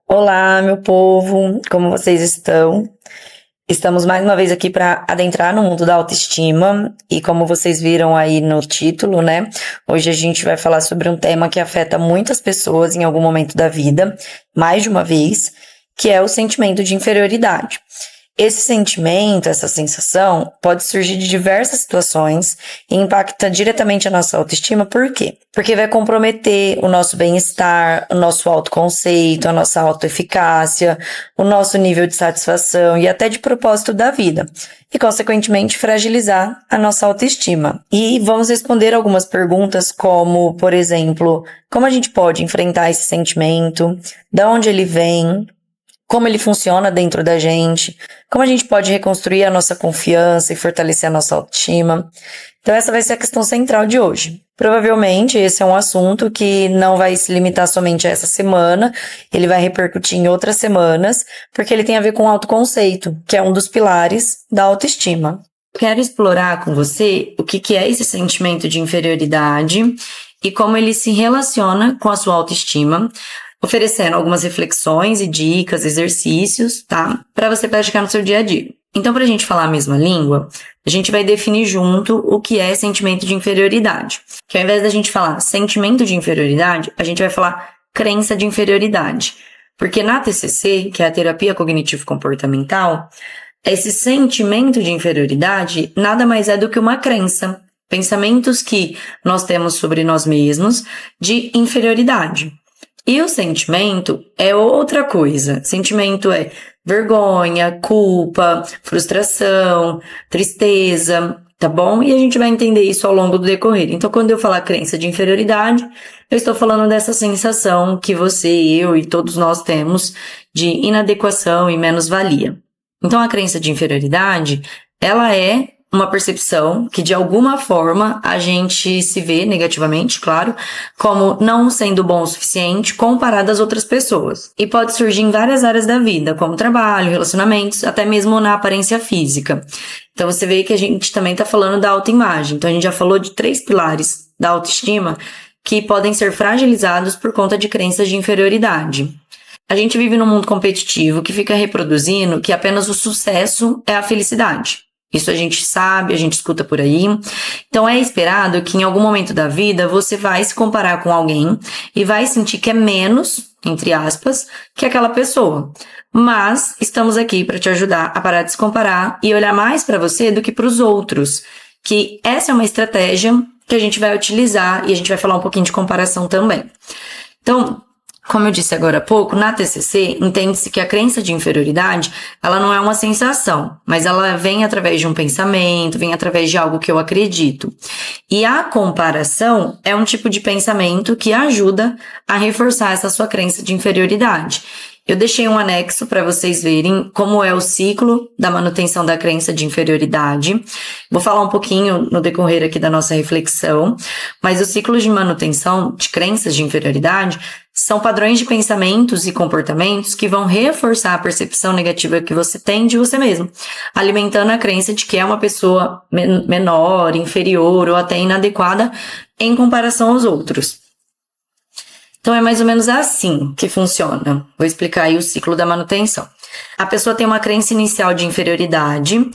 Olá, meu povo, como vocês estão? Estamos mais uma vez aqui para adentrar no mundo da autoestima e como vocês viram aí no título, né? Hoje a gente vai falar sobre um tema que afeta muitas pessoas em algum momento da vida, mais de uma vez, que é o sentimento de inferioridade. Esse sentimento, essa sensação, pode surgir de diversas situações e impacta diretamente a nossa autoestima. Por quê? Porque vai comprometer o nosso bem-estar, o nosso autoconceito, a nossa autoeficácia, o nosso nível de satisfação e até de propósito da vida. E, consequentemente, fragilizar a nossa autoestima. E vamos responder algumas perguntas como, por exemplo, como a gente pode enfrentar esse sentimento, de onde ele vem, como ele funciona dentro da gente, como a gente pode reconstruir a nossa confiança e fortalecer a nossa autoestima. Então essa vai ser a questão central de hoje. Provavelmente esse é um assunto que não vai se limitar somente a essa semana, ele vai repercutir em outras semanas, porque ele tem a ver com autoconceito, que é um dos pilares da autoestima. Quero explorar com você o que é esse sentimento de inferioridade e como ele se relaciona com a sua autoestima, oferecendo algumas reflexões e dicas, exercícios, tá? Para você praticar no seu dia a dia. Então, para a gente falar a mesma língua, a gente vai definir junto o que é sentimento de inferioridade. Que ao invés da gente falar sentimento de inferioridade, a gente vai falar crença de inferioridade. Porque na TCC, que é a terapia cognitivo-comportamental, esse sentimento de inferioridade nada mais é do que uma crença. Pensamentos que nós temos sobre nós mesmos de inferioridade. E o sentimento é outra coisa. Sentimento é vergonha, culpa, frustração, tristeza, tá bom? E a gente vai entender isso ao longo do decorrer. Então, quando eu falar crença de inferioridade, eu estou falando dessa sensação que você, eu e todos nós temos de inadequação e menos-valia. Então, a crença de inferioridade, ela é uma percepção que, de alguma forma, a gente se vê negativamente, claro, como não sendo bom o suficiente comparado às outras pessoas. E pode surgir em várias áreas da vida, como trabalho, relacionamentos, até mesmo na aparência física. Então, você vê que a gente também está falando da autoimagem. Então, a gente já falou de 3 pilares da autoestima que podem ser fragilizados por conta de crenças de inferioridade. A gente vive num mundo competitivo que fica reproduzindo que apenas o sucesso é a felicidade. Isso a gente sabe, a gente escuta por aí. Então é esperado que em algum momento da vida você vai se comparar com alguém e vai sentir que é menos, entre aspas, que aquela pessoa. Mas estamos aqui para te ajudar a parar de se comparar e olhar mais para você do que para os outros. Que essa é uma estratégia que a gente vai utilizar e a gente vai falar um pouquinho de comparação também. Então, como eu disse agora há pouco, na TCC, entende-se que a crença de inferioridade, ela não é uma sensação, mas ela vem através de um pensamento, vem através de algo que eu acredito. E a comparação é um tipo de pensamento que ajuda a reforçar essa sua crença de inferioridade. Eu deixei um anexo para vocês verem como é o ciclo da manutenção da crença de inferioridade. Vou falar um pouquinho no decorrer aqui da nossa reflexão, mas os ciclos de manutenção de crenças de inferioridade são padrões de pensamentos e comportamentos que vão reforçar a percepção negativa que você tem de você mesmo, alimentando a crença de que é uma pessoa menor, inferior ou até inadequada em comparação aos outros. Então, é mais ou menos assim que funciona. Vou explicar aí o ciclo da manutenção. A pessoa tem uma crença inicial de inferioridade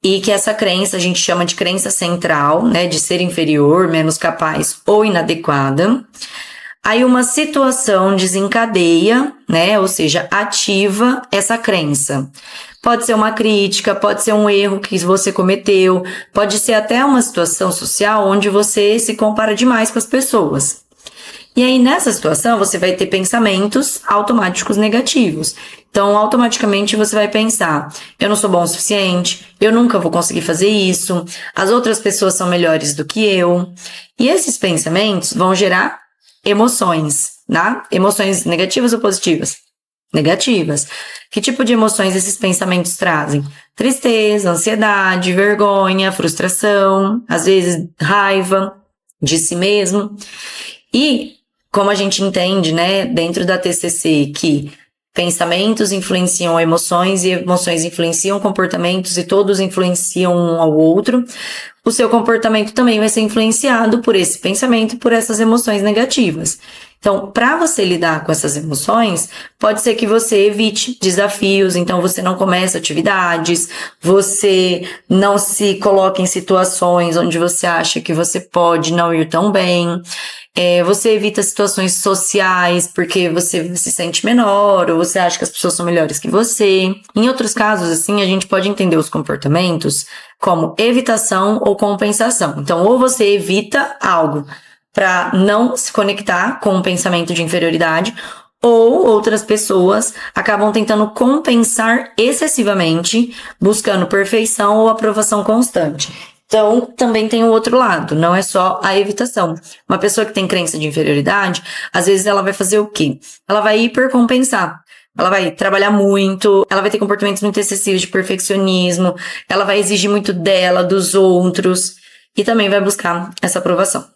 e que essa crença a gente chama de crença central, né, de ser inferior, menos capaz ou inadequada. Aí uma situação desencadeia, né, ou seja, ativa essa crença. Pode ser uma crítica, pode ser um erro que você cometeu, pode ser até uma situação social onde você se compara demais com as pessoas. E aí, nessa situação, você vai ter pensamentos automáticos negativos. Então, automaticamente você vai pensar, eu não sou bom o suficiente, eu nunca vou conseguir fazer isso, as outras pessoas são melhores do que eu. E esses pensamentos vão gerar emoções, né? Emoções negativas ou positivas? Negativas. Que tipo de emoções esses pensamentos trazem? Tristeza, ansiedade, vergonha, frustração, às vezes raiva de si mesmo. E como a gente entende, né, dentro da TCC, que pensamentos influenciam emoções e emoções influenciam comportamentos e todos influenciam um ao outro, o seu comportamento também vai ser influenciado por esse pensamento e por essas emoções negativas. Então, para você lidar com essas emoções, pode ser que você evite desafios, então você não comece atividades, você não se coloque em situações onde você acha que você pode não ir tão bem. Você evita situações sociais porque você se sente menor ou você acha que as pessoas são melhores que você. Em outros casos, assim, a gente pode entender os comportamentos como evitação ou compensação. Então, ou você evita algo para não se conectar com um pensamento de inferioridade, ou outras pessoas acabam tentando compensar excessivamente, buscando perfeição ou aprovação constante. Então, também tem o outro lado, não é só a evitação. Uma pessoa que tem crença de inferioridade, às vezes ela vai fazer o quê? Ela vai hipercompensar. Ela vai trabalhar muito, ela vai ter comportamentos muito excessivos de perfeccionismo, ela vai exigir muito dela, dos outros, e também vai buscar essa aprovação.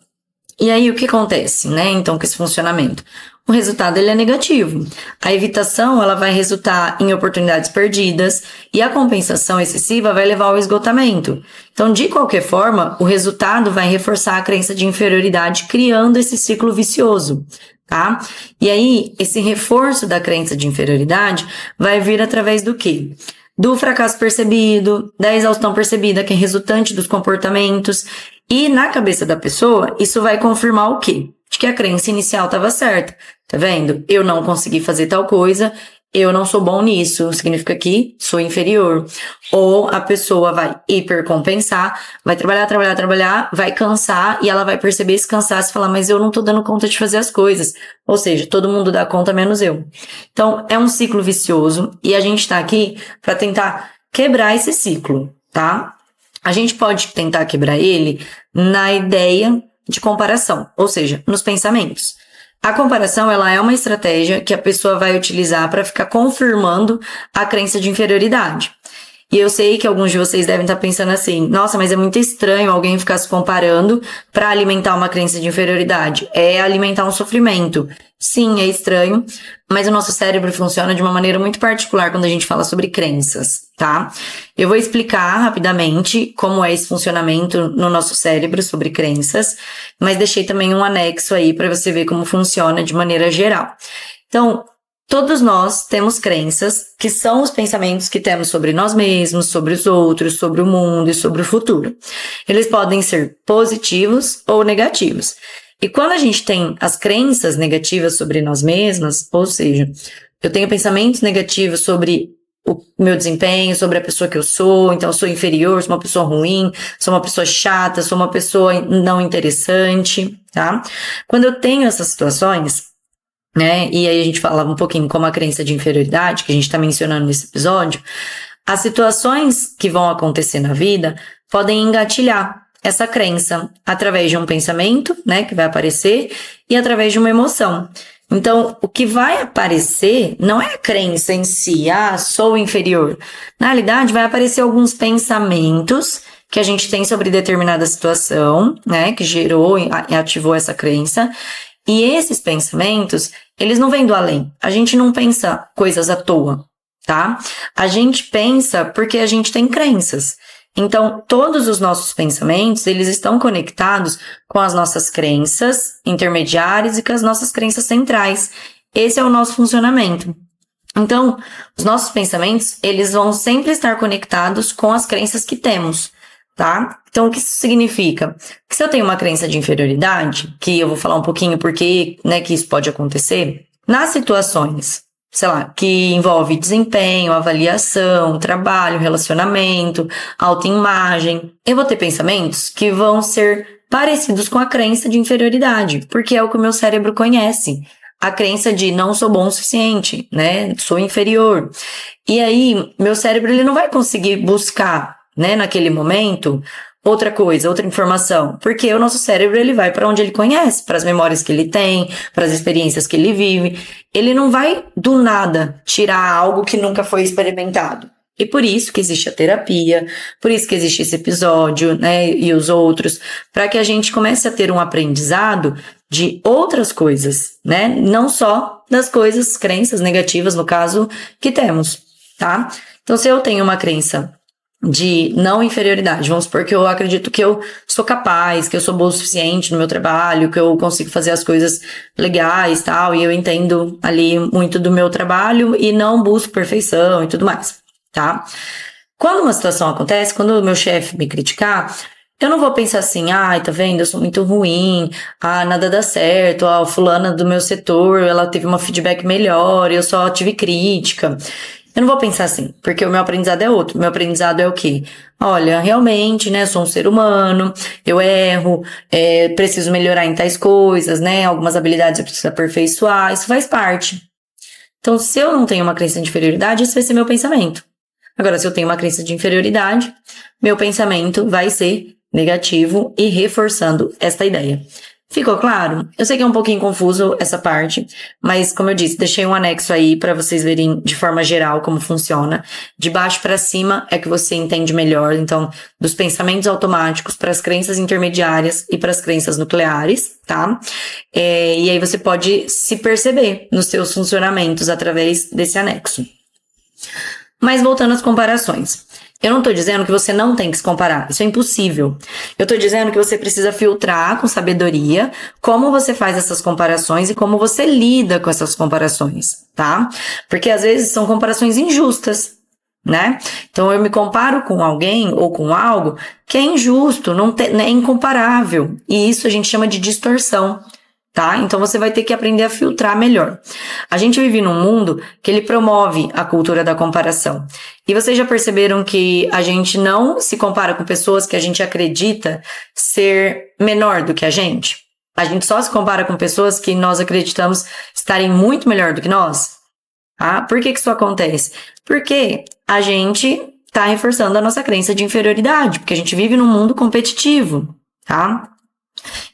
E aí, o que acontece, né, então, com esse funcionamento? O resultado, ele é negativo. A evitação, ela vai resultar em oportunidades perdidas e a compensação excessiva vai levar ao esgotamento. Então, de qualquer forma, o resultado vai reforçar a crença de inferioridade, criando esse ciclo vicioso, tá? E aí, esse reforço da crença de inferioridade vai vir através do quê? Do fracasso percebido, da exaustão percebida, que é resultante dos comportamentos. E na cabeça da pessoa, isso vai confirmar o quê? De que a crença inicial estava certa. Tá vendo? Eu não consegui fazer tal coisa, eu não sou bom nisso, significa que sou inferior. Ou a pessoa vai hipercompensar, vai trabalhar, vai cansar e ela vai perceber esse cansaço e falar, mas eu não tô dando conta de fazer as coisas. Ou seja, todo mundo dá conta menos eu. Então, é um ciclo vicioso e a gente tá aqui para tentar quebrar esse ciclo, tá? A gente pode tentar quebrar ele na ideia de comparação, ou seja, nos pensamentos. A comparação, ela é uma estratégia que a pessoa vai utilizar para ficar confirmando a crença de inferioridade. E eu sei que alguns de vocês devem estar pensando assim, nossa, mas é muito estranho alguém ficar se comparando para alimentar uma crença de inferioridade. É alimentar um sofrimento. Sim, é estranho, mas o nosso cérebro funciona de uma maneira muito particular quando a gente fala sobre crenças, tá? Eu vou explicar rapidamente como é esse funcionamento no nosso cérebro sobre crenças, mas deixei também um anexo aí para você ver como funciona de maneira geral. Então, todos nós temos crenças, que são os pensamentos que temos sobre nós mesmos, sobre os outros, sobre o mundo e sobre o futuro. Eles podem ser positivos ou negativos. E quando a gente tem as crenças negativas sobre nós mesmas, ou seja, eu tenho pensamentos negativos sobre o meu desempenho, sobre a pessoa que eu sou, então eu sou inferior, sou uma pessoa ruim, sou uma pessoa chata, sou uma pessoa não interessante, tá? Quando eu tenho essas situações, né, e aí a gente fala um pouquinho como a crença de inferioridade, que a gente tá mencionando nesse episódio, as situações que vão acontecer na vida podem engatilhar essa crença através de um pensamento, né, que vai aparecer, e através de uma emoção. Então, o que vai aparecer não é a crença em si, sou inferior. Na realidade, vai aparecer alguns pensamentos que a gente tem sobre determinada situação, né, que gerou e ativou essa crença. E esses pensamentos, eles não vêm do além. A gente não pensa coisas à toa, tá? A gente pensa porque a gente tem crenças. Então, todos os nossos pensamentos, eles estão conectados com as nossas crenças intermediárias e com as nossas crenças centrais. Esse é o nosso funcionamento. Então, os nossos pensamentos, eles vão sempre estar conectados com as crenças que temos, tá? Então, o que isso significa? Que se eu tenho uma crença de inferioridade, que eu vou falar um pouquinho porque, né, que isso pode acontecer, nas situações, sei lá, que envolve desempenho, avaliação, trabalho, relacionamento, autoimagem, eu vou ter pensamentos que vão ser parecidos com a crença de inferioridade, porque é o que o meu cérebro conhece. A crença de não sou bom o suficiente, né? Sou inferior. E aí, meu cérebro, ele não vai conseguir buscar, né, naquele momento, outra coisa, outra informação, porque o nosso cérebro, ele vai para onde ele conhece, para as memórias que ele tem, para as experiências que ele vive. Ele não vai, do nada, tirar algo que nunca foi experimentado. E por isso que existe a terapia, por isso que existe esse episódio, né, e os outros, para que a gente comece a ter um aprendizado de outras coisas, né, não só das coisas, crenças negativas, no caso, que temos, tá? Então, se eu tenho uma crença de não inferioridade. Vamos supor que eu acredito que eu sou capaz, que eu sou boa o suficiente no meu trabalho, que eu consigo fazer as coisas legais, tal, e eu entendo ali muito do meu trabalho e não busco perfeição e tudo mais, tá? Quando uma situação acontece, quando o meu chefe me criticar, eu não vou pensar assim, ai, tá vendo, eu sou muito ruim, nada dá certo, a fulana do meu setor, ela teve uma feedback melhor, eu só tive crítica. Eu não vou pensar assim, porque o meu aprendizado é outro. O meu aprendizado é o quê? Olha, realmente, né, sou um ser humano, eu erro, preciso melhorar em tais coisas, né, algumas habilidades eu preciso aperfeiçoar, isso faz parte. Então, se eu não tenho uma crença de inferioridade, esse vai ser meu pensamento. Agora, se eu tenho uma crença de inferioridade, meu pensamento vai ser negativo e reforçando esta ideia. Ficou claro? Eu sei que é um pouquinho confuso essa parte, mas como eu disse, deixei um anexo aí para vocês verem de forma geral como funciona. De baixo para cima é que você entende melhor, então, dos pensamentos automáticos para as crenças intermediárias e para as crenças nucleares, tá? E aí você pode se perceber nos seus funcionamentos através desse anexo. Mas voltando às comparações. Eu não estou dizendo que você não tem que se comparar, isso é impossível. Eu estou dizendo que você precisa filtrar com sabedoria como você faz essas comparações e como você lida com essas comparações, tá? Porque às vezes são comparações injustas, né? Então eu me comparo com alguém ou com algo que é injusto, é incomparável. E isso a gente chama de distorção. Tá? Então você vai ter que aprender a filtrar melhor. A gente vive num mundo que ele promove a cultura da comparação. E vocês já perceberam que a gente não se compara com pessoas que a gente acredita ser menor do que a gente? A gente só se compara com pessoas que nós acreditamos estarem muito melhor do que nós? Tá? Por que isso acontece? Porque a gente está reforçando a nossa crença de inferioridade, porque a gente vive num mundo competitivo, tá?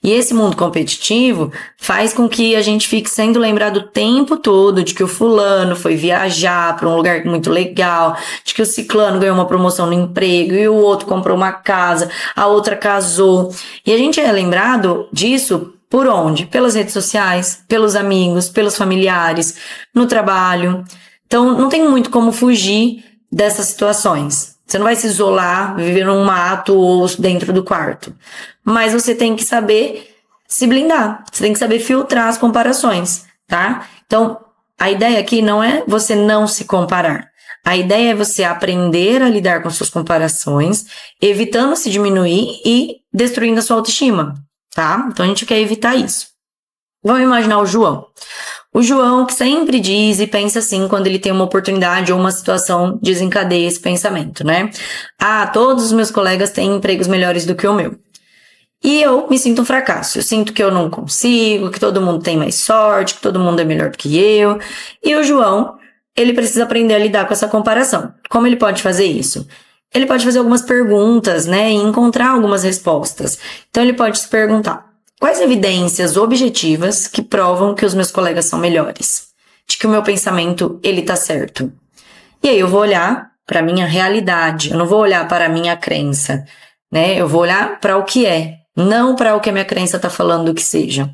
E esse mundo competitivo faz com que a gente fique sendo lembrado o tempo todo de que o fulano foi viajar para um lugar muito legal, de que o ciclano ganhou uma promoção no emprego e o outro comprou uma casa, a outra casou. E a gente é lembrado disso por onde? Pelas redes sociais, pelos amigos, pelos familiares, no trabalho. Então, não tem muito como fugir dessas situações. Você não vai se isolar, viver num mato ou dentro do quarto. Mas você tem que saber se blindar. Você tem que saber filtrar as comparações, tá? Então, a ideia aqui não é você não se comparar. A ideia é você aprender a lidar com suas comparações, evitando se diminuir e destruindo a sua autoestima, tá? Então, a gente quer evitar isso. Vamos imaginar o João. O João que sempre diz e pensa assim quando ele tem uma oportunidade ou uma situação desencadeia esse pensamento, né? Todos os meus colegas têm empregos melhores do que o meu. E eu me sinto um fracasso. Eu sinto que eu não consigo, que todo mundo tem mais sorte, que todo mundo é melhor do que eu. E o João, ele precisa aprender a lidar com essa comparação. Como ele pode fazer isso? Ele pode fazer algumas perguntas, né? E encontrar algumas respostas. Então ele pode se perguntar: quais evidências objetivas que provam que os meus colegas são melhores? De que o meu pensamento, ele tá certo? E aí eu vou olhar para a minha realidade, eu não vou olhar para a minha crença, né? Eu vou olhar para o que é, não para o que a minha crença tá falando que seja.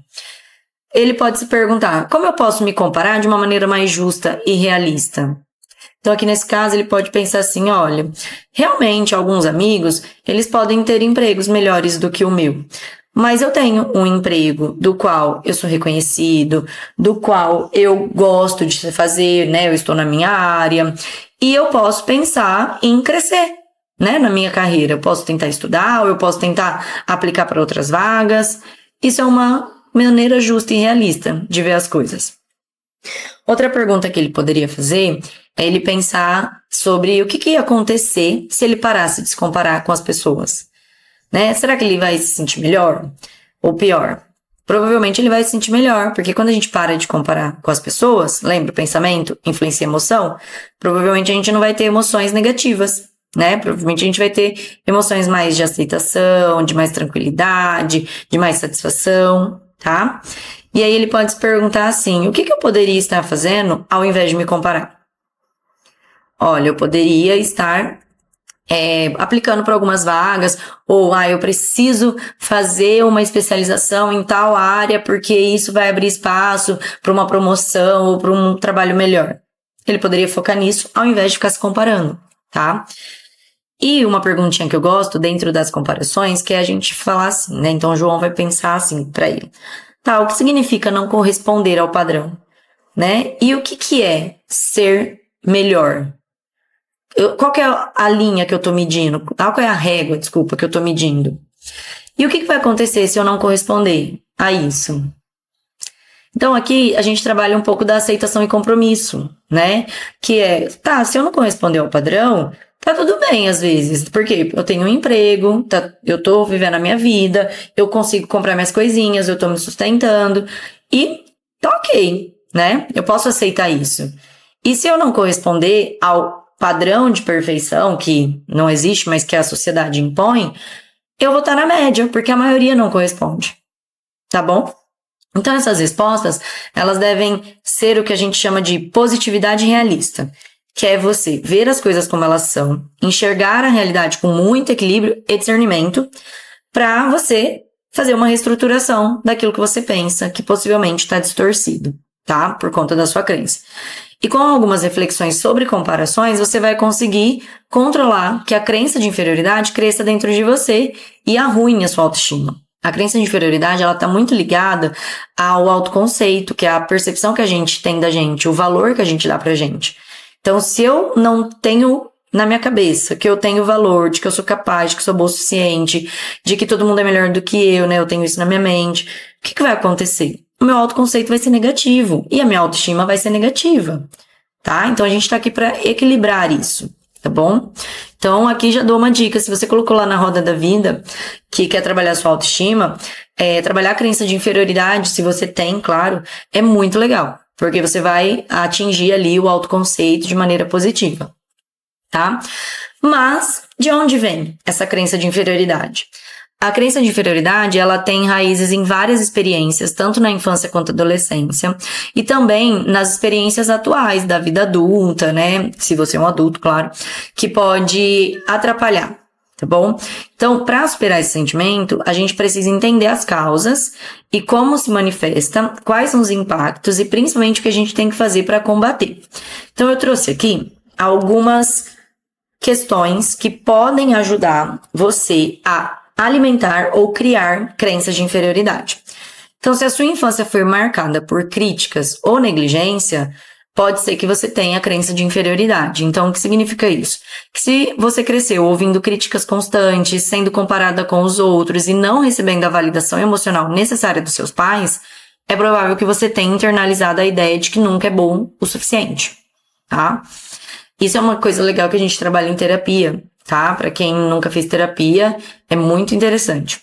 Ele pode se perguntar: como eu posso me comparar de uma maneira mais justa e realista? Então, aqui nesse caso, ele pode pensar assim: olha, realmente alguns amigos, eles podem ter empregos melhores do que o meu. Mas eu tenho um emprego do qual eu sou reconhecido, do qual eu gosto de fazer, né? Eu estou na minha área e eu posso pensar em crescer, né? Na minha carreira. Eu posso tentar estudar, ou eu posso tentar aplicar para outras vagas. Isso é uma maneira justa e realista de ver as coisas. Outra pergunta que ele poderia fazer é ele pensar sobre o que ia acontecer se ele parasse de se comparar com as pessoas. Né? Será que ele vai se sentir melhor ou pior? Provavelmente ele vai se sentir melhor, porque quando a gente para de comparar com as pessoas, lembra, o pensamento influencia a emoção, provavelmente a gente não vai ter emoções negativas, né? Provavelmente a gente vai ter emoções mais de aceitação, de mais tranquilidade, de mais satisfação, tá? E aí ele pode se perguntar assim: o que eu poderia estar fazendo ao invés de me comparar? Olha, eu poderia estar aplicando para algumas vagas, ou eu preciso fazer uma especialização em tal área porque isso vai abrir espaço para uma promoção ou para um trabalho melhor. Ele poderia focar nisso ao invés de ficar se comparando, tá? E uma perguntinha que eu gosto dentro das comparações, que é a gente falar assim, né? Então o João vai pensar assim para ele. Tá, o que significa não corresponder ao padrão, né? E o que é ser melhor? Qual que é a linha que eu tô medindo? Qual é a régua, desculpa, que eu tô medindo? E o que vai acontecer se eu não corresponder a isso? Então aqui a gente trabalha um pouco da aceitação e compromisso, né? Que é, tá, se eu não corresponder ao padrão, tá tudo bem às vezes, porque eu tenho um emprego, tá, eu tô vivendo a minha vida, eu consigo comprar minhas coisinhas, eu tô me sustentando e tá ok, né? Eu posso aceitar isso. E se eu não corresponder ao padrão de perfeição, que não existe, mas que a sociedade impõe, eu vou estar na média, porque a maioria não corresponde, tá bom? Então, essas respostas, elas devem ser o que a gente chama de positividade realista, que é você ver as coisas como elas são, enxergar a realidade com muito equilíbrio e discernimento, para você fazer uma reestruturação daquilo que você pensa, que possivelmente está distorcido, tá? Por conta da sua crença. E com algumas reflexões sobre comparações, você vai conseguir controlar que a crença de inferioridade cresça dentro de você e arruine a sua autoestima. A crença de inferioridade, ela está muito ligada ao autoconceito, que é a percepção que a gente tem da gente, o valor que a gente dá pra gente. Então, se eu não tenho na minha cabeça que eu tenho valor, de que eu sou capaz, de que eu sou boa o suficiente, de que todo mundo é melhor do que eu, né? Eu tenho isso na minha mente. O que vai acontecer? O meu autoconceito vai ser negativo e a minha autoestima vai ser negativa, tá? Então, a gente tá aqui para equilibrar isso, tá bom? Então, aqui já dou uma dica. Se você colocou lá na roda da vida que quer trabalhar sua autoestima, trabalhar a crença de inferioridade, se você tem, claro, é muito legal. Porque você vai atingir ali o autoconceito de maneira positiva, tá? Mas, de onde vem essa crença de inferioridade? A crença de inferioridade, ela tem raízes em várias experiências, tanto na infância quanto na adolescência, e também nas experiências atuais da vida adulta, né? Se você é um adulto, claro, que pode atrapalhar, tá bom? Então, para superar esse sentimento, a gente precisa entender as causas e como se manifesta, quais são os impactos e principalmente o que a gente tem que fazer para combater. Então, eu trouxe aqui algumas questões que podem ajudar você a alimentar ou criar crenças de inferioridade. Então, se a sua infância foi marcada por críticas ou negligência, pode ser que você tenha crença de inferioridade. Então, o que significa isso? Que se você cresceu ouvindo críticas constantes, sendo comparada com os outros e não recebendo a validação emocional necessária dos seus pais, é provável que você tenha internalizado a ideia de que nunca é bom o suficiente, tá? Isso é uma coisa legal que a gente trabalha em terapia, tá? Para quem nunca fez terapia, é muito interessante.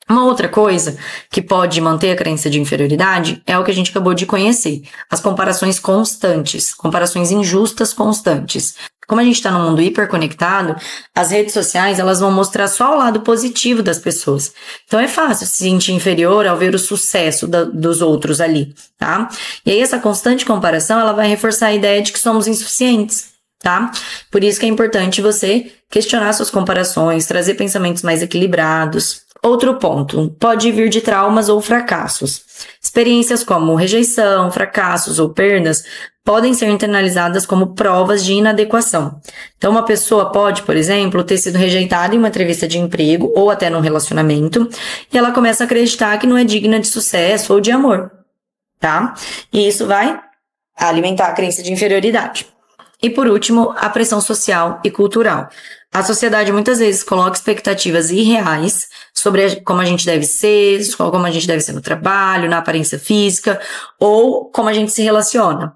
Uma outra coisa que pode manter a crença de inferioridade é o que a gente acabou de conhecer, as comparações constantes, comparações injustas constantes. Como a gente está num mundo hiperconectado, as redes sociais elas vão mostrar só o lado positivo das pessoas. Então é fácil se sentir inferior ao ver o sucesso dos outros ali, tá? E aí essa constante comparação ela vai reforçar a ideia de que somos insuficientes, tá? Por isso que é importante você questionar suas comparações, trazer pensamentos mais equilibrados. Outro ponto, pode vir de traumas ou fracassos. Experiências como rejeição, fracassos ou perdas podem ser internalizadas como provas de inadequação. Então, uma pessoa pode, por exemplo, ter sido rejeitada em uma entrevista de emprego ou até num relacionamento e ela começa a acreditar que não é digna de sucesso ou de amor, tá? E isso vai alimentar a crença de inferioridade. E por último, a pressão social e cultural. A sociedade muitas vezes coloca expectativas irreais sobre como a gente deve ser, como a gente deve ser no trabalho, na aparência física, ou como a gente se relaciona.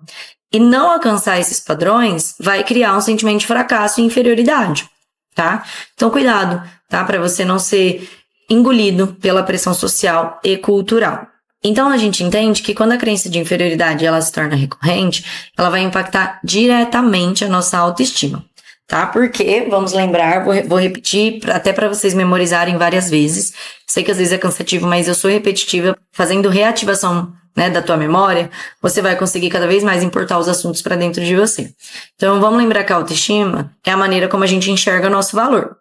E não alcançar esses padrões vai criar um sentimento de fracasso e inferioridade, tá? Então, cuidado, tá? Para você não ser engolido pela pressão social e cultural. Então, a gente entende que quando a crença de inferioridade ela se torna recorrente, ela vai impactar diretamente a nossa autoestima, tá? Porque, vamos lembrar, vou repetir até para vocês memorizarem várias vezes. Sei que às vezes é cansativo, mas eu sou repetitiva. Fazendo reativação, né, da tua memória, você vai conseguir cada vez mais importar os assuntos para dentro de você. Então, vamos lembrar que a autoestima é a maneira como a gente enxerga o nosso valor.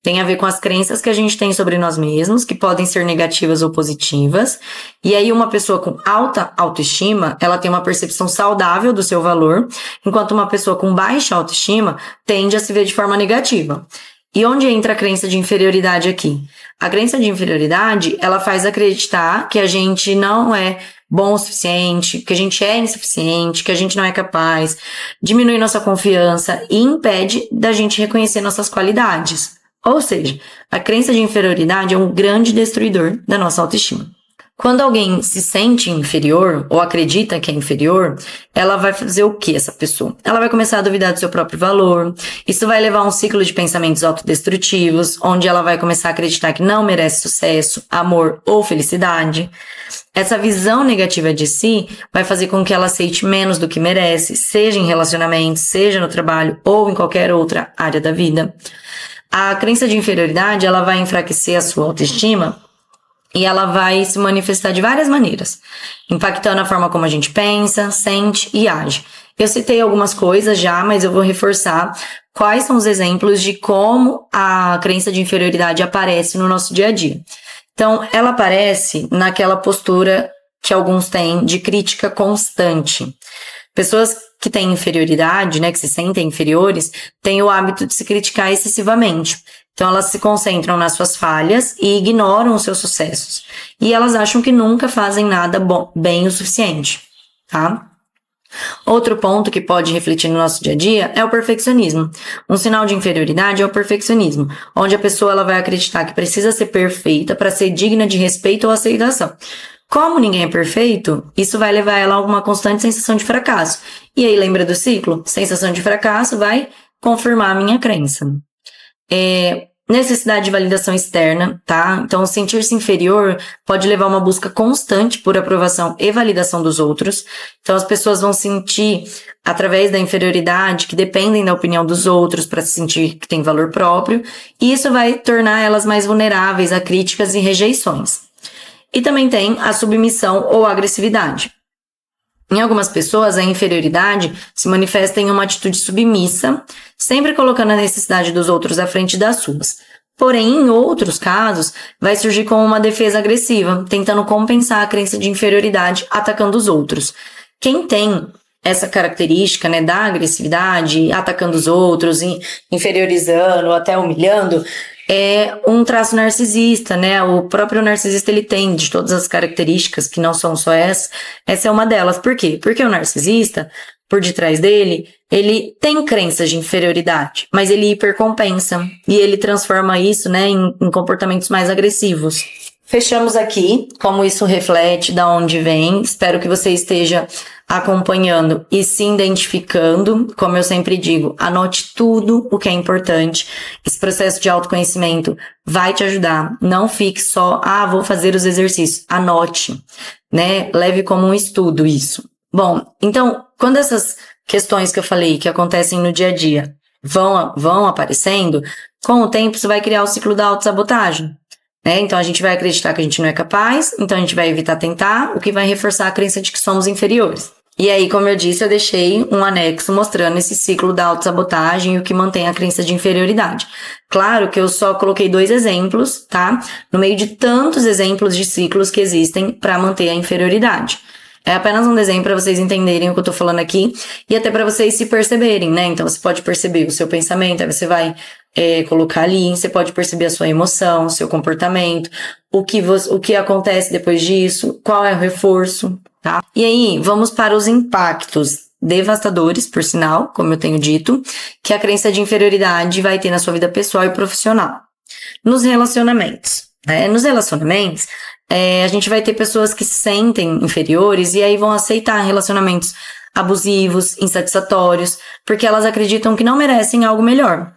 Tem a ver com as crenças que a gente tem sobre nós mesmos, que podem ser negativas ou positivas. E aí, uma pessoa com alta autoestima, ela tem uma percepção saudável do seu valor, enquanto uma pessoa com baixa autoestima tende a se ver de forma negativa. E onde entra a crença de inferioridade aqui? A crença de inferioridade, ela faz acreditar que a gente não é bom o suficiente, que a gente é insuficiente, que a gente não é capaz, diminui nossa confiança e impede da gente reconhecer nossas qualidades. Ou seja, a crença de inferioridade é um grande destruidor da nossa autoestima. Quando alguém se sente inferior ou acredita que é inferior, ela vai fazer o que essa pessoa? Ela vai começar a duvidar do seu próprio valor. Isso vai levar a um ciclo de pensamentos autodestrutivos, onde ela vai começar a acreditar que não merece sucesso, amor ou felicidade. Essa visão negativa de si vai fazer com que ela aceite menos do que merece, seja em relacionamentos, seja no trabalho ou em qualquer outra área da vida. A crença de inferioridade, ela vai enfraquecer a sua autoestima e ela vai se manifestar de várias maneiras, impactando a forma como a gente pensa, sente e age. Eu citei algumas coisas já, mas eu vou reforçar quais são os exemplos de como a crença de inferioridade aparece no nosso dia a dia. Então, ela aparece naquela postura que alguns têm de crítica constante. Pessoas que têm inferioridade, né, que se sentem inferiores, têm o hábito de se criticar excessivamente. Então, elas se concentram nas suas falhas e ignoram os seus sucessos. E elas acham que nunca fazem nada bem o suficiente, tá? Outro ponto que pode refletir no nosso dia a dia é o perfeccionismo. Um sinal de inferioridade é o perfeccionismo, onde a pessoa ela vai acreditar que precisa ser perfeita para ser digna de respeito ou aceitação. Como ninguém é perfeito, isso vai levar ela a uma constante sensação de fracasso. E aí, lembra do ciclo? Sensação de fracasso vai confirmar a minha crença. Necessidade de validação externa, tá? Então, sentir-se inferior pode levar a uma busca constante por aprovação e validação dos outros. Então, as pessoas vão sentir, através da inferioridade, que dependem da opinião dos outros para se sentir que tem valor próprio. E isso vai tornar elas mais vulneráveis a críticas e rejeições. E também tem a submissão ou agressividade. Em algumas pessoas, a inferioridade se manifesta em uma atitude submissa, sempre colocando a necessidade dos outros à frente das suas. Porém, em outros casos, vai surgir como uma defesa agressiva, tentando compensar a crença de inferioridade, atacando os outros. Quem tem essa característica, né, da agressividade, atacando os outros, inferiorizando, até humilhando, é um traço narcisista, né? O próprio narcisista, ele tem de todas as características, que não são só essa é uma delas. Por quê? Porque o narcisista, por detrás dele, ele tem crenças de inferioridade, mas ele hipercompensa e ele transforma isso, né, em comportamentos mais agressivos. Fechamos aqui como isso reflete, da onde vem. Espero que você esteja acompanhando e se identificando. Como eu sempre digo, anote tudo o que é importante. Esse processo de autoconhecimento vai te ajudar. Não fique só, vou fazer os exercícios. Anote, né? Leve como um estudo isso. Bom, então, quando essas questões que eu falei, que acontecem no dia a dia, vão aparecendo, com o tempo você vai criar o ciclo da autossabotagem. Então, a gente vai acreditar que a gente não é capaz, então a gente vai evitar tentar, o que vai reforçar a crença de que somos inferiores. E aí, como eu disse, eu deixei um anexo mostrando esse ciclo da autossabotagem e o que mantém a crença de inferioridade. Claro que eu só coloquei 2 exemplos, tá? No meio de tantos exemplos de ciclos que existem para manter a inferioridade. É apenas um desenho para vocês entenderem o que eu tô falando aqui e até para vocês se perceberem, né? Então, você pode perceber o seu pensamento, aí você vai colocar ali, você pode perceber a sua emoção, o seu comportamento, o que acontece depois disso, qual é o reforço, tá? E aí, vamos para os impactos devastadores, por sinal, como eu tenho dito, que a crença de inferioridade vai ter na sua vida pessoal e profissional. Nos relacionamentos, né? Nos relacionamentos, a gente vai ter pessoas que se sentem inferiores e aí vão aceitar relacionamentos abusivos, insatisfatórios, porque elas acreditam que não merecem algo melhor.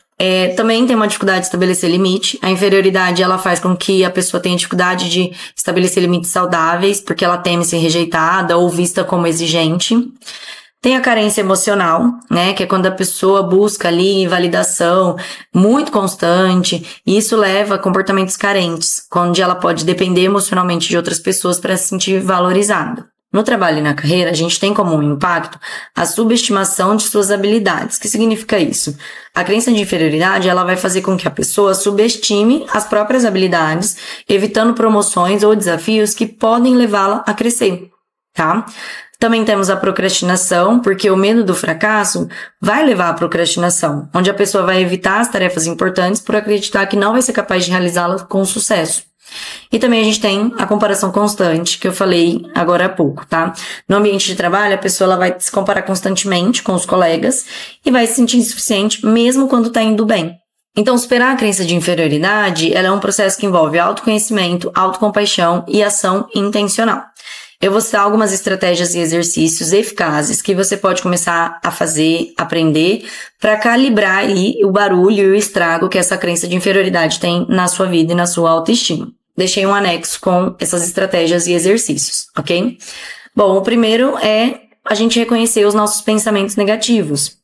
Também tem uma dificuldade de estabelecer limite. A inferioridade, ela faz com que a pessoa tenha dificuldade de estabelecer limites saudáveis, porque ela teme ser rejeitada ou vista como exigente. Tem a carência emocional, né, que é quando a pessoa busca ali validação muito constante, e isso leva a comportamentos carentes, onde ela pode depender emocionalmente de outras pessoas para se sentir valorizada. No trabalho e na carreira, a gente tem como um impacto a subestimação de suas habilidades. O que significa isso? A crença de inferioridade, ela vai fazer com que a pessoa subestime as próprias habilidades, evitando promoções ou desafios que podem levá-la a crescer, tá? Também temos a procrastinação, porque o medo do fracasso vai levar à procrastinação, onde a pessoa vai evitar as tarefas importantes por acreditar que não vai ser capaz de realizá-las com sucesso. E também a gente tem a comparação constante, que eu falei agora há pouco, tá? No ambiente de trabalho, a pessoa ela vai se comparar constantemente com os colegas e vai se sentir insuficiente mesmo quando tá indo bem. Então, superar a crença de inferioridade, ela é um processo que envolve autoconhecimento, autocompaixão e ação intencional. Eu vou citar algumas estratégias e exercícios eficazes que você pode começar a fazer, aprender, para calibrar aí o barulho e o estrago que essa crença de inferioridade tem na sua vida e na sua autoestima. Deixei um anexo com essas estratégias e exercícios, ok? Bom, o primeiro é a gente reconhecer os nossos pensamentos negativos.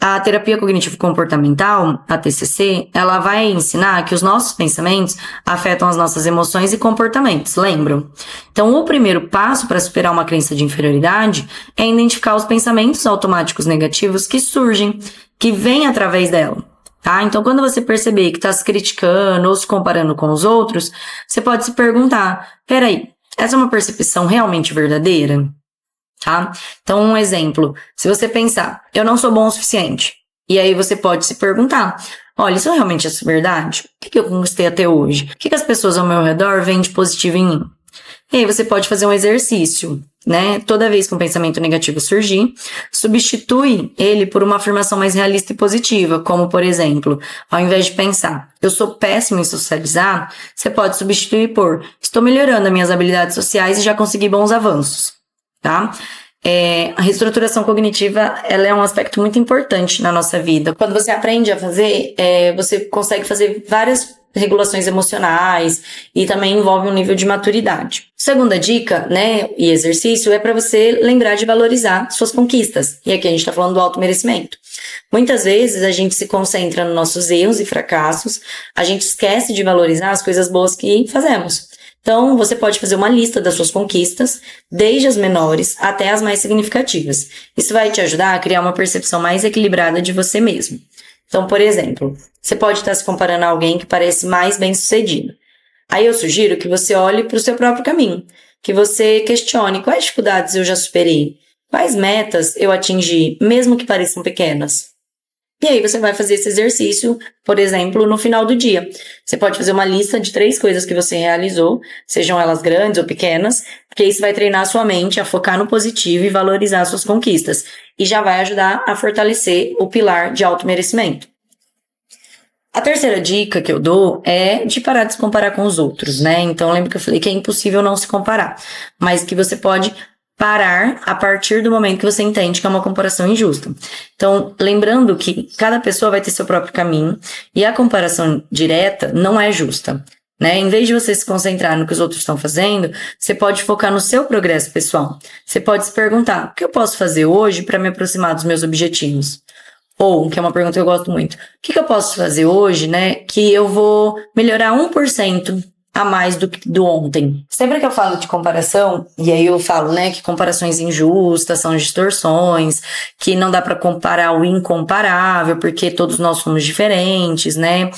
A terapia cognitivo-comportamental, a TCC, ela vai ensinar que os nossos pensamentos afetam as nossas emoções e comportamentos, lembram? Então, o primeiro passo para superar uma crença de inferioridade é identificar os pensamentos automáticos negativos que surgem, que vêm através dela, tá? Então, quando você perceber que está se criticando ou se comparando com os outros, você pode se perguntar, peraí, essa é uma percepção realmente verdadeira? Tá? Então, um exemplo, se você pensar, eu não sou bom o suficiente, e aí você pode se perguntar, olha, isso realmente é verdade? O que eu conquistei até hoje? O que as pessoas ao meu redor veem de positivo em mim? E aí você pode fazer um exercício, né? Toda vez que um pensamento negativo surgir, substitui ele por uma afirmação mais realista e positiva, como, por exemplo, ao invés de pensar, eu sou péssimo em socializar, você pode substituir por, estou melhorando as minhas habilidades sociais e já consegui bons avanços. Tá? A reestruturação cognitiva, ela é um aspecto muito importante na nossa vida. Quando você aprende a fazer, você consegue fazer várias regulações emocionais e também envolve um nível de maturidade. Segunda dica, né, e exercício é para você lembrar de valorizar suas conquistas. E aqui a gente está falando do automerecimento. Muitas vezes a gente se concentra nos nossos erros e fracassos, a gente esquece de valorizar as coisas boas que fazemos. Então, você pode fazer uma lista das suas conquistas, desde as menores até as mais significativas. Isso vai te ajudar a criar uma percepção mais equilibrada de você mesmo. Então, por exemplo, você pode estar se comparando a alguém que parece mais bem-sucedido. Aí eu sugiro que você olhe para o seu próprio caminho, que você questione quais dificuldades eu já superei, quais metas eu atingi, mesmo que pareçam pequenas. E aí você vai fazer esse exercício, por exemplo, no final do dia. Você pode fazer uma lista de 3 coisas que você realizou, sejam elas grandes ou pequenas, porque isso vai treinar a sua mente a focar no positivo e valorizar suas conquistas. E já vai ajudar a fortalecer o pilar de automerecimento. A terceira dica que eu dou é de parar de se comparar com os outros, né? Então, lembra que eu falei que é impossível não se comparar, mas que você pode parar a partir do momento que você entende que é uma comparação injusta. Então, lembrando que cada pessoa vai ter seu próprio caminho e a comparação direta não é justa, né? Em vez de você se concentrar no que os outros estão fazendo, você pode focar no seu progresso pessoal. Você pode se perguntar, o que eu posso fazer hoje para me aproximar dos meus objetivos? Ou, que é uma pergunta que eu gosto muito, o que eu posso fazer hoje, né, que eu vou melhorar 1% a mais do ontem. Sempre que eu falo de comparação, e aí eu falo, né, que comparações injustas são distorções, que não dá para comparar o incomparável, porque todos nós somos diferentes, né,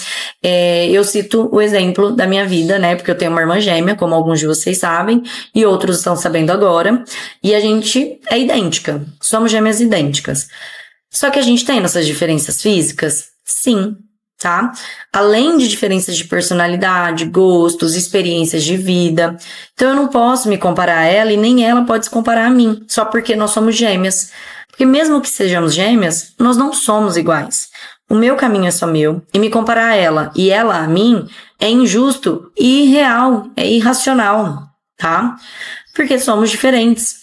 eu cito o exemplo da minha vida, né, porque eu tenho uma irmã gêmea, como alguns de vocês sabem, e outros estão sabendo agora, e a gente é idêntica, somos gêmeas idênticas. Só que a gente tem nossas diferenças físicas? Sim. Tá? Além de diferenças de personalidade, gostos, experiências de vida. Então eu não posso me comparar a ela e nem ela pode se comparar a mim, só porque nós somos gêmeas. Porque mesmo que sejamos gêmeas, nós não somos iguais. O meu caminho é só meu, e me comparar a ela e ela a mim é injusto e irreal, é irracional, tá? Porque somos diferentes.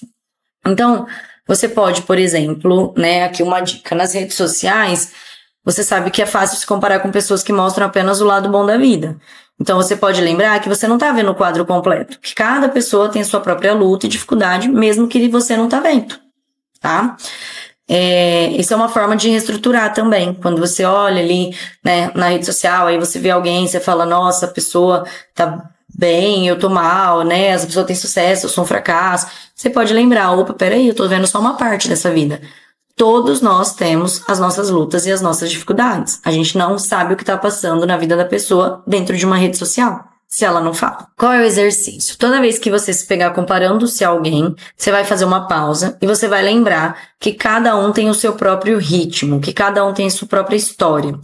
Então, você pode, por exemplo, né, aqui uma dica, nas redes sociais, você sabe que é fácil se comparar com pessoas que mostram apenas o lado bom da vida. Então, você pode lembrar que você não está vendo o quadro completo, que cada pessoa tem a sua própria luta e dificuldade, mesmo que você não está vendo, tá? Isso é uma forma de reestruturar também. Quando você olha ali, né, na rede social, aí você vê alguém, você fala, nossa, a pessoa tá bem, eu tô mal, né, essa pessoa tem sucesso, eu sou um fracasso. Você pode lembrar, opa, peraí, eu tô vendo só uma parte dessa vida. Todos nós temos as nossas lutas e as nossas dificuldades. A gente não sabe o que está passando na vida da pessoa dentro de uma rede social. se ela não fala. Qual é o exercício? Toda vez que você se pegar comparando-se a alguém, você vai fazer uma pausa e você vai lembrar que cada um tem o seu próprio ritmo, que cada um tem a sua própria história.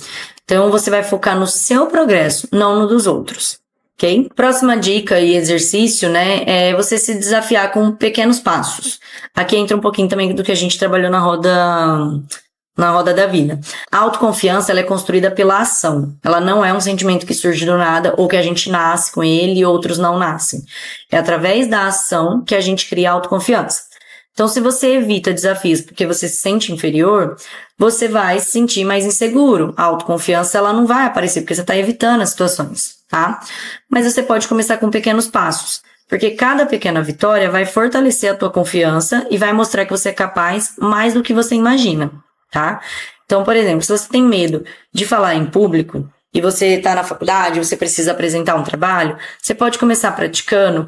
Então, você vai focar no seu progresso, não no dos outros. Ok? Próxima dica e exercício, né, é você se desafiar com pequenos passos. Aqui entra um pouquinho também do que a gente trabalhou na roda da vida. A autoconfiança, ela é construída pela ação. Ela não é um sentimento que surge do nada ou que a gente nasce com ele e outros não nascem. É através da ação que a gente cria a autoconfiança. Então, se você evita desafios porque você se sente inferior, você vai se sentir mais inseguro. A autoconfiança, ela não vai aparecer porque você está evitando as situações, tá? Mas você pode começar com pequenos passos, porque cada pequena vitória vai fortalecer a tua confiança e vai mostrar que você é capaz mais do que você imagina, tá? Então, por exemplo, se você tem medo de falar em público e você está na faculdade, você precisa apresentar um trabalho, você pode começar praticando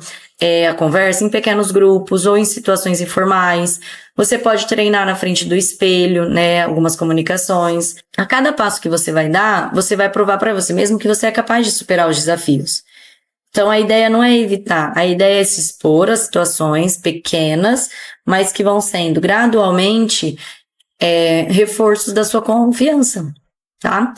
a conversa em pequenos grupos ou em situações informais. Você pode treinar na frente do espelho, né, algumas comunicações. A cada passo que você vai dar, você vai provar para você mesmo que você é capaz de superar os desafios. Então, a ideia não é evitar, a ideia é se expor a situações pequenas, mas que vão sendo gradualmente reforços da sua confiança, tá?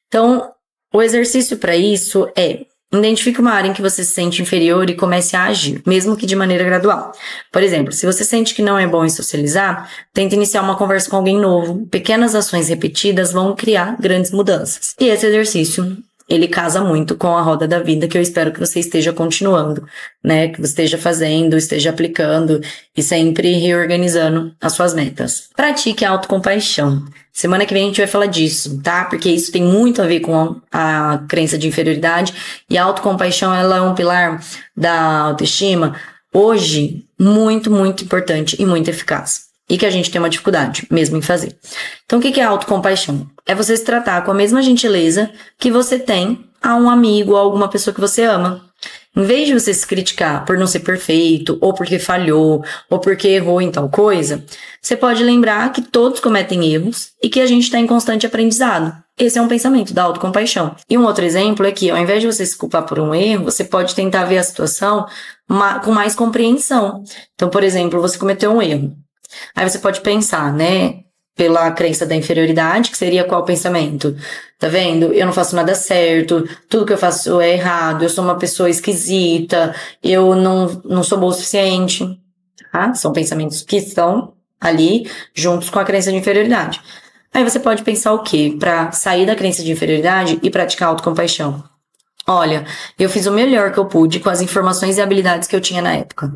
Então, o exercício para isso é: identifique uma área em que você se sente inferior e comece a agir, mesmo que de maneira gradual. Por exemplo, se você sente que não é bom em socializar, tente iniciar uma conversa com alguém novo. Pequenas ações repetidas vão criar grandes mudanças. E esse exercício, ele casa muito com a roda da vida, que eu espero que você esteja continuando, né? Que você esteja fazendo, esteja aplicando e sempre reorganizando as suas metas. Pratique a autocompaixão. Semana que vem a gente vai falar disso, tá? Porque isso tem muito a ver com a crença de inferioridade, e a autocompaixão, ela é um pilar da autoestima, hoje, muito, muito importante e muito eficaz. E que a gente tem uma dificuldade mesmo em fazer. Então, o que é a autocompaixão? É você se tratar com a mesma gentileza que você tem a um amigo, a alguma pessoa que você ama. Em vez de você se criticar por não ser perfeito, ou porque falhou, ou porque errou em tal coisa, você pode lembrar que todos cometem erros e que a gente está em constante aprendizado. Esse é um pensamento da autocompaixão. E um outro exemplo é que, ao invés de você se culpar por um erro, você pode tentar ver a situação com mais compreensão. Então, por exemplo, você cometeu um erro. Aí você pode pensar, né, pela crença da inferioridade, que seria qual pensamento? Tá vendo? Eu não faço nada certo, tudo que eu faço é errado, eu sou uma pessoa esquisita, eu não sou boa o suficiente, tá? São pensamentos que estão ali juntos com a crença de inferioridade. Aí você pode pensar o quê? Para sair da crença de inferioridade e praticar autocompaixão. Olha, eu fiz o melhor que eu pude com as informações e habilidades que eu tinha na época.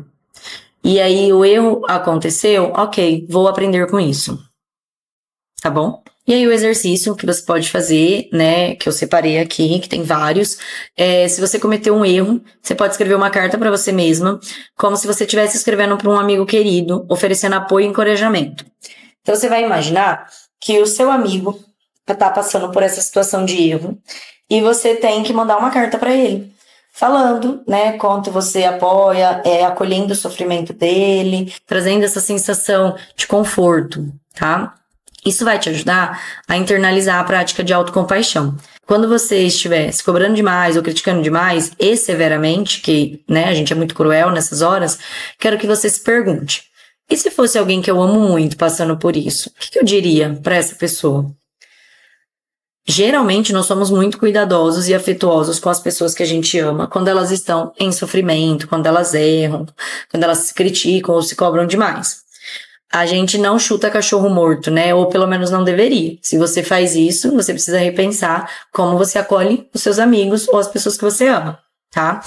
E aí o erro aconteceu, ok, vou aprender com isso. Tá bom? E aí o exercício que você pode fazer, né, que eu separei aqui, que tem vários, se você cometeu um erro, você pode escrever uma carta para você mesma, como se você estivesse escrevendo para um amigo querido, oferecendo apoio e encorajamento. Então você vai imaginar que o seu amigo está passando por essa situação de erro e você tem que mandar uma carta para ele, falando, né, quanto você apoia, acolhendo o sofrimento dele, trazendo essa sensação de conforto, tá? Isso vai te ajudar a internalizar a prática de autocompaixão. Quando você estiver se cobrando demais ou criticando demais e severamente, que, né, a gente é muito cruel nessas horas, quero que você se pergunte: e se fosse alguém que eu amo muito passando por isso? O que eu diria para essa pessoa? Geralmente, nós somos muito cuidadosos e afetuosos com as pessoas que a gente ama quando elas estão em sofrimento, quando elas erram, quando elas se criticam ou se cobram demais. A gente não chuta cachorro morto, né? Ou pelo menos não deveria. Se você faz isso, você precisa repensar como você acolhe os seus amigos ou as pessoas que você ama, tá?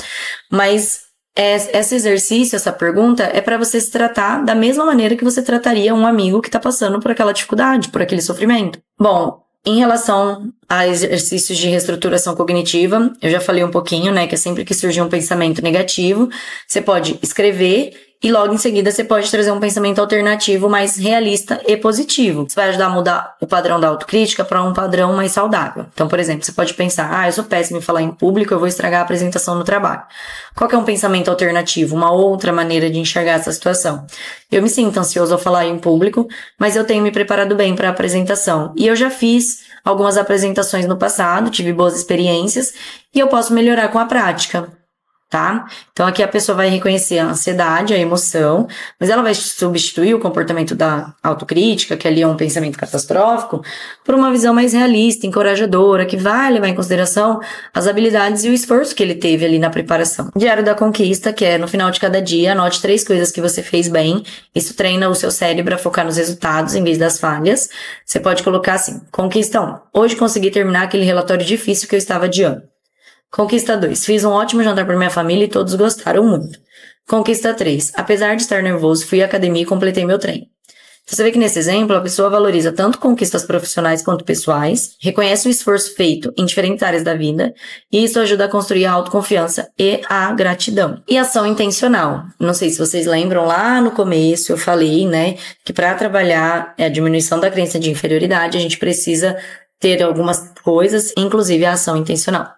Mas esse exercício, essa pergunta, é para você se tratar da mesma maneira que você trataria um amigo que tá passando por aquela dificuldade, por aquele sofrimento. Bom, em relação a exercícios de reestruturação cognitiva, eu já falei um pouquinho, né, que é sempre que surgir um pensamento negativo, você pode escrever e logo em seguida você pode trazer um pensamento alternativo mais realista e positivo. Isso vai ajudar a mudar o padrão da autocrítica para um padrão mais saudável. Então, por exemplo, você pode pensar: eu sou péssimo em falar em público, eu vou estragar a apresentação no trabalho. Qual que é um pensamento alternativo, uma outra maneira de enxergar essa situação? Eu me sinto ansioso ao falar em público, mas eu tenho me preparado bem para a apresentação. E eu já fiz algumas apresentações no passado, tive boas experiências e eu posso melhorar com a prática. tá? Então aqui a pessoa vai reconhecer a ansiedade, a emoção, mas ela vai substituir o comportamento da autocrítica, que ali é um pensamento catastrófico, por uma visão mais realista, encorajadora, que vai levar em consideração as habilidades e o esforço que ele teve ali na preparação. Diário da conquista, que é no final de cada dia, anote 3 coisas que você fez bem. Isso treina o seu cérebro a focar nos resultados em vez das falhas. Você pode colocar assim: conquista 1. Hoje consegui terminar aquele relatório difícil que eu estava adiando. Conquista 2. Fiz um ótimo jantar para minha família e todos gostaram muito. Conquista 3. Apesar de estar nervoso, fui à academia e completei meu treino. Então, você vê que nesse exemplo, a pessoa valoriza tanto conquistas profissionais quanto pessoais, reconhece o esforço feito em diferentes áreas da vida, e isso ajuda a construir a autoconfiança e a gratidão. E ação intencional. Não sei se vocês lembram, lá no começo eu falei, né, que para trabalhar a diminuição da crença de inferioridade, a gente precisa ter algumas coisas, inclusive a ação intencional.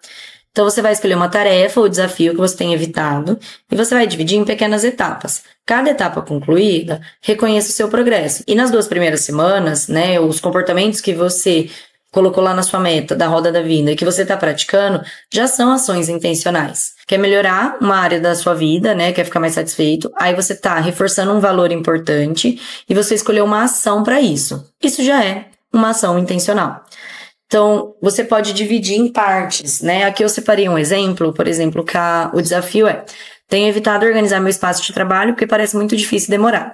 Então, você vai escolher uma tarefa ou desafio que você tem evitado e você vai dividir em pequenas etapas. Cada etapa concluída, reconheça o seu progresso. E nas 2 primeiras semanas, né, os comportamentos que você colocou lá na sua meta da roda da vida e que você está praticando, já são ações intencionais. Quer melhorar uma área da sua vida, né, quer ficar mais satisfeito, aí você está reforçando um valor importante e você escolheu uma ação para isso. Isso já é uma ação intencional. Então, você pode dividir em partes, né? Aqui eu separei um exemplo, por exemplo, que o desafio é: tenho evitado organizar meu espaço de trabalho porque parece muito difícil e demorado.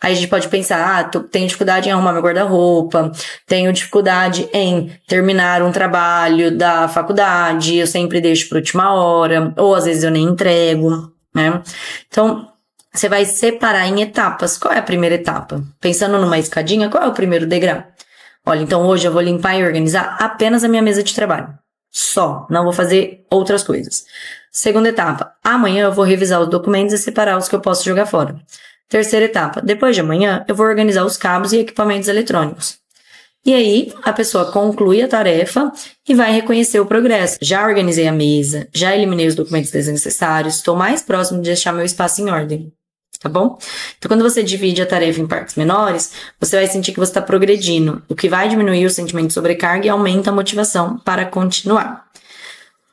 Aí a gente pode pensar, tenho dificuldade em arrumar meu guarda-roupa, tenho dificuldade em terminar um trabalho da faculdade, eu sempre deixo para última hora, ou às vezes eu nem entrego, né? Então, você vai separar em etapas. Qual é a primeira etapa? Pensando numa escadinha, qual é o primeiro degrau? Olha, então hoje eu vou limpar e organizar apenas a minha mesa de trabalho. Só, não vou fazer outras coisas. Segunda etapa, amanhã eu vou revisar os documentos e separar os que eu posso jogar fora. Terceira etapa, depois de amanhã eu vou organizar os cabos e equipamentos eletrônicos. E aí, a pessoa conclui a tarefa e vai reconhecer o progresso. Já organizei a mesa, já eliminei os documentos desnecessários, estou mais próximo de deixar meu espaço em ordem. Tá bom? Então, quando você divide a tarefa em partes menores, você vai sentir que você está progredindo, o que vai diminuir o sentimento de sobrecarga e aumenta a motivação para continuar.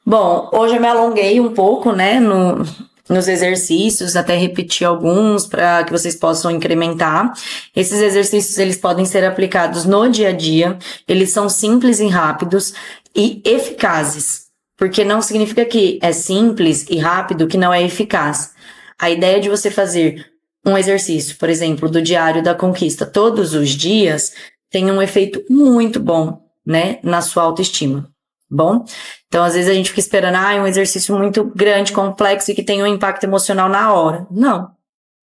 Bom, hoje eu me alonguei um pouco, né, nos exercícios, até repetir alguns para que vocês possam incrementar. Esses exercícios, eles podem ser aplicados no dia a dia, eles são simples e rápidos e eficazes, porque não significa que é simples e rápido que não é eficaz. A ideia de você fazer um exercício, por exemplo, do Diário da Conquista todos os dias, tem um efeito muito bom, né, na sua autoestima. Bom? Então, às vezes a gente fica esperando, um exercício muito grande, complexo e que tem um impacto emocional na hora. Não.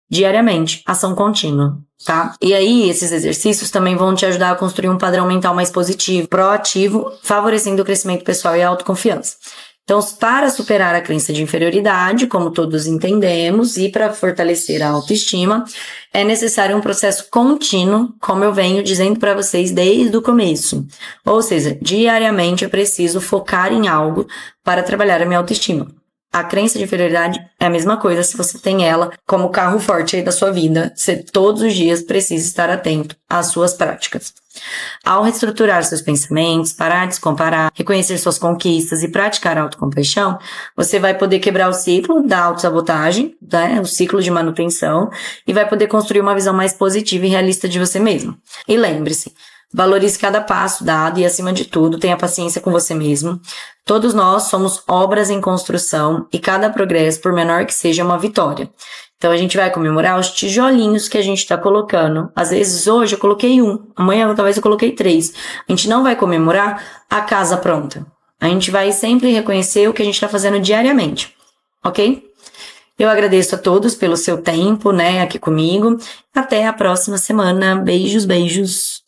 Diariamente, ação contínua, tá? E aí, esses exercícios também vão te ajudar a construir um padrão mental mais positivo, proativo, favorecendo o crescimento pessoal e a autoconfiança. Então, para superar a crença de inferioridade, como todos entendemos, e para fortalecer a autoestima, é necessário um processo contínuo, como eu venho dizendo para vocês desde o começo. Ou seja, diariamente eu preciso focar em algo para trabalhar a minha autoestima. A crença de inferioridade é a mesma coisa se você tem ela como carro forte aí da sua vida. Você todos os dias precisa estar atento às suas práticas. Ao reestruturar seus pensamentos, parar de se comparar, reconhecer suas conquistas e praticar a autocompaixão, você vai poder quebrar o ciclo da autossabotagem, né, o ciclo de manutenção, e vai poder construir uma visão mais positiva e realista de você mesmo. E lembre-se, valorize cada passo dado e, acima de tudo, tenha paciência com você mesmo. Todos nós somos obras em construção e cada progresso, por menor que seja, é uma vitória. Então, a gente vai comemorar os tijolinhos que a gente está colocando. Às vezes, hoje eu coloquei 1, amanhã talvez eu coloquei 3. A gente não vai comemorar a casa pronta. A gente vai sempre reconhecer o que a gente está fazendo diariamente, ok? Eu agradeço a todos pelo seu tempo, né, aqui comigo. Até a próxima semana. Beijos, beijos.